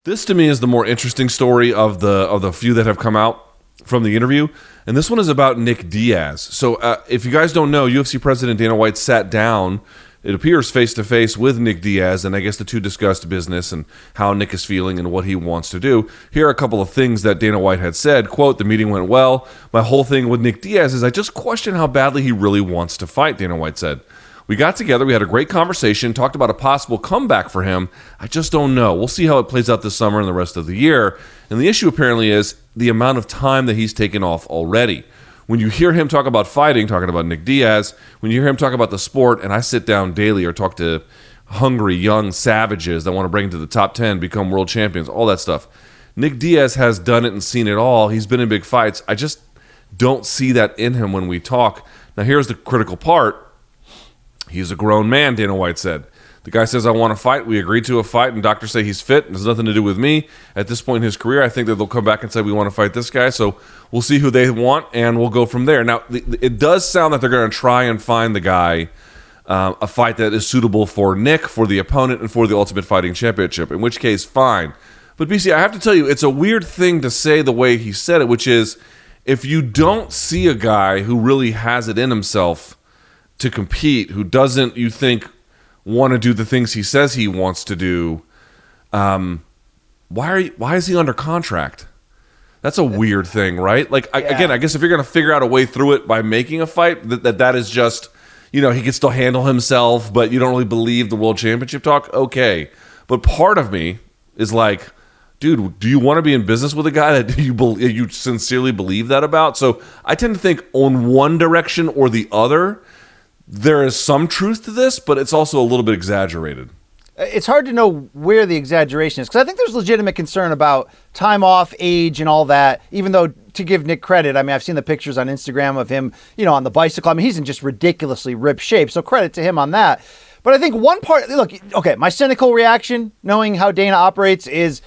This to me is the more interesting story of the few that have come out from the interview, and this one is about Nick Diaz. So if you guys don't know, UFC President Dana White sat down, it appears face-to-face with Nick Diaz, and I guess the two discussed business and how Nick is feeling and what he wants to do. Here are a couple of things that Dana White had said. Quote, "The meeting went well. My whole thing with Nick Diaz is I just question how badly he really wants to fight," Dana White said. "We got together, we had a great conversation, talked about a possible comeback for him. I just don't know. We'll see how it plays out this summer and the rest of the year." And the issue apparently is the amount of time that he's taken off already. When you hear him talk about fighting, talking about Nick Diaz, when you hear him talk about the sport, and I sit down daily or talk to hungry young savages that want to bring him to the top 10, become world champions, all that stuff. Nick Diaz has done it and seen it all. He's been in big fights. I just don't see that in him when we talk. Now here's the critical part. He's a grown man, Dana White said. The guy says, I want to fight. We agreed to a fight, and doctors say he's fit. It has nothing to do with me. At this point in his career, I think that they'll come back and say, we want to fight this guy. So we'll see who they want, and we'll go from there. Now, it does sound that they're going to try and find the guy a fight that is suitable for Nick, for the opponent, and for the Ultimate Fighting Championship, in which case, fine. But, BC, I have to tell you, it's a weird thing to say the way he said it, which is if you don't see a guy who really has it in himself to compete, who doesn't, you think, want to do the things he says he wants to do, why is he under contract? That's a weird thing, right? Like, again, I guess if you're going to figure out a way through it by making a fight, that is just, he can still handle himself, but you don't really believe the world championship talk, okay. But part of me is like, dude, do you want to be in business with a guy that you sincerely believe that about? So I tend to think on one direction or the other, there is some truth to this, but it's also a little bit exaggerated. It's hard to know where the exaggeration is, because I think there's legitimate concern about time off, age, and all that, even though, to give Nick credit, I mean, I've seen the pictures on Instagram of him, on the bicycle. I mean, he's in just ridiculously ripped shape, so credit to him on that. But I think one part, look, okay, my cynical reaction, knowing how Dana operates, is,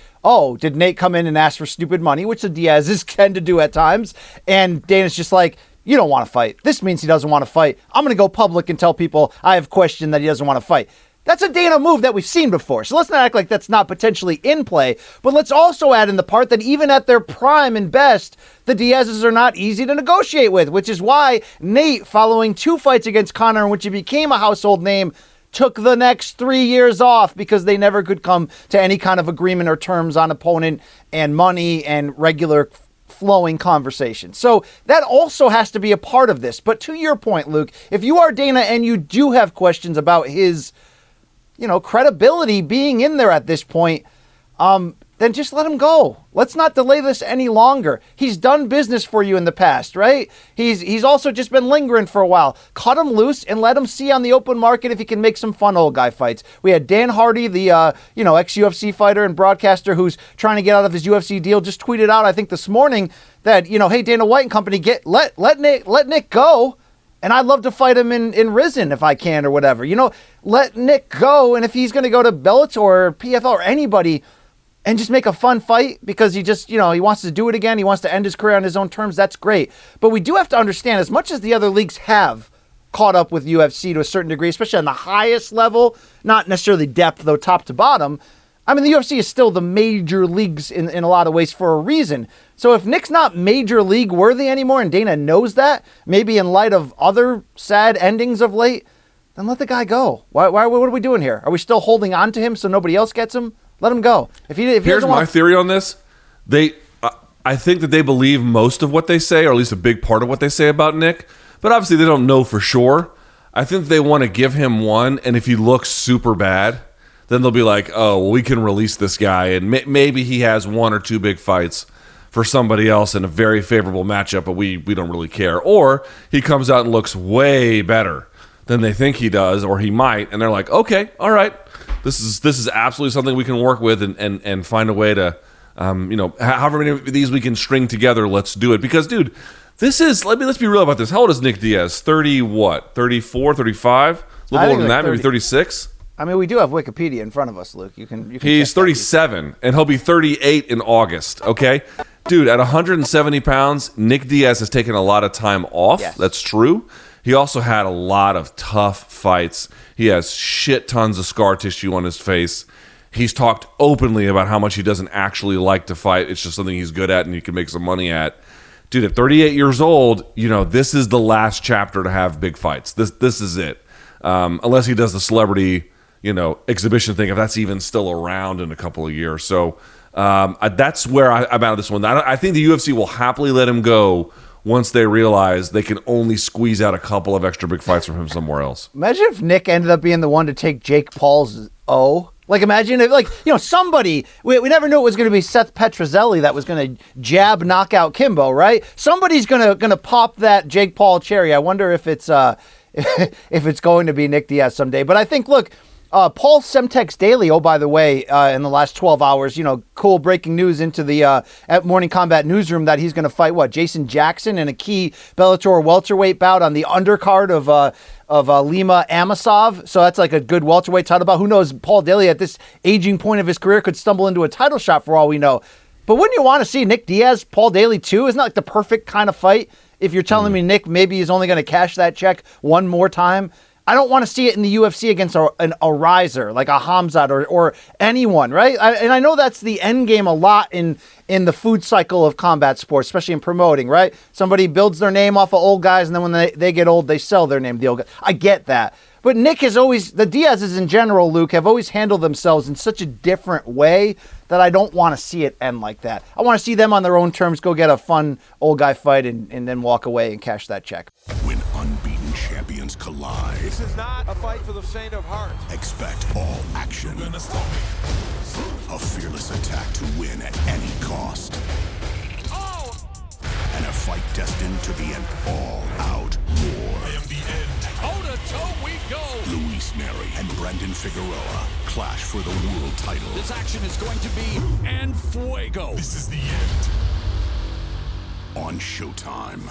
did Nate come in and ask for stupid money, which the Diaz's tend to do at times, and Dana's just like, you don't want to fight. This means he doesn't want to fight. I'm going to go public and tell people I have questioned that he doesn't want to fight. That's a Dana move that we've seen before. So let's not act like that's not potentially in play. But let's also add in the part that even at their prime and best, the Diaz's are not easy to negotiate with, which is why Nate, following 2 fights against Conor in which he became a household name, took the next 3 years off because they never could come to any kind of agreement or terms on opponent and money and regular flowing conversation. So that also has to be a part of this. But to your point, Luke, if you are Dana and you do have questions about his, credibility being in there at this point, then just let him go. Let's not delay this any longer. He's done business for you in the past, right? He's also just been lingering for a while. Cut him loose and let him see on the open market if he can make some fun old guy fights. We had Dan Hardy, the ex-UFC fighter and broadcaster who's trying to get out of his UFC deal, just tweeted out, I think this morning, that, hey, Dana White and company, let Nick go. And I'd love to fight him in Risen if I can or whatever. Let Nick go. And if he's going to go to Bellator or PFL or anybody and just make a fun fight because he just, he wants to do it again, he wants to end his career on his own terms, that's great. But we do have to understand, as much as the other leagues have caught up with UFC to a certain degree, especially on the highest level, not necessarily depth, though, top to bottom, I mean, the UFC is still the major leagues in a lot of ways for a reason. So if Nick's not major league worthy anymore, and Dana knows that, maybe in light of other sad endings of late, then let the guy go. What are we doing here? Are we still holding on to him so nobody else gets him? Let him go. Here's my theory on this. I think that they believe most of what they say, or at least a big part of what they say about Nick, but obviously they don't know for sure. I think they want to give him one, and if he looks super bad, then they'll be like, we can release this guy, and maybe he has 1 or 2 big fights for somebody else in a very favorable matchup, but we don't really care. Or he comes out and looks way better than they think he does, or he might, and they're like, okay, all right, this is absolutely something we can work with and find a way to, however many of these we can string together, let's do it. Because, dude, let's be real about this. How old is Nick Diaz? 30 what? 34, 35? A little older than that, 30. Maybe 36? I mean, we do have Wikipedia in front of us, Luke. You can He's 37, and he'll be 38 in August, okay? Dude, at 170 pounds, Nick Diaz has taken a lot of time off. Yes. That's true. He also had a lot of tough fights. He has shit tons of scar tissue on his face. He's talked openly about how much he doesn't actually like to fight. It's just something he's good at and you can make some money at. Dude, at 38 years old, this is the last chapter to have big fights. This is it. Unless he does the celebrity, exhibition thing, if that's even still around in a couple of years. So that's where I'm out of this one. I think the UFC will happily let him go once they realize they can only squeeze out a couple of extra big fights from him somewhere else. Imagine if Nick ended up being the one to take Jake Paul's O. Like, imagine if, somebody, we never knew it was going to be Seth Petrozelli that was going to jab knock out Kimbo, right? Somebody's going to pop that Jake Paul cherry. I wonder if it's if it's going to be Nick Diaz someday. But I think, look, Paul Semtex Daily, oh, by the way, in the last 12 hours, cool breaking news into the at Morning Combat newsroom that he's going to fight, Jason Jackson in a key Bellator welterweight bout on the undercard of Lima Amasov. So that's like a good welterweight title bout. Who knows, Paul Daly at this aging point of his career could stumble into a title shot for all we know. But wouldn't you want to see Nick Diaz, Paul Daly too? Isn't that like the perfect kind of fight? If you're telling me Nick maybe is only going to cash that check one more time, I don't want to see it in the UFC against a riser like a Hamzat or anyone, right? And I know that's the end game a lot in the food cycle of combat sports, especially in promoting, right? Somebody builds their name off of old guys, and then when they get old, they sell their name to the old guys. I get that. But Nick has always, the Diaz's in general, Luke, have always handled themselves in such a different way that I don't want to see it end like that. I want to see them on their own terms go get a fun old guy fight and then walk away and cash that check. When unbeaten champions collide, this is not a fight for the faint of heart. Expect all action. A fearless attack to win at any cost. Oh! And a fight destined to be an all-out war. I am the end. Toe-to-toe we go! Luis Neri and Brendan Figueroa clash for the world title. This action is going to be en fuego. This is the end. On Showtime.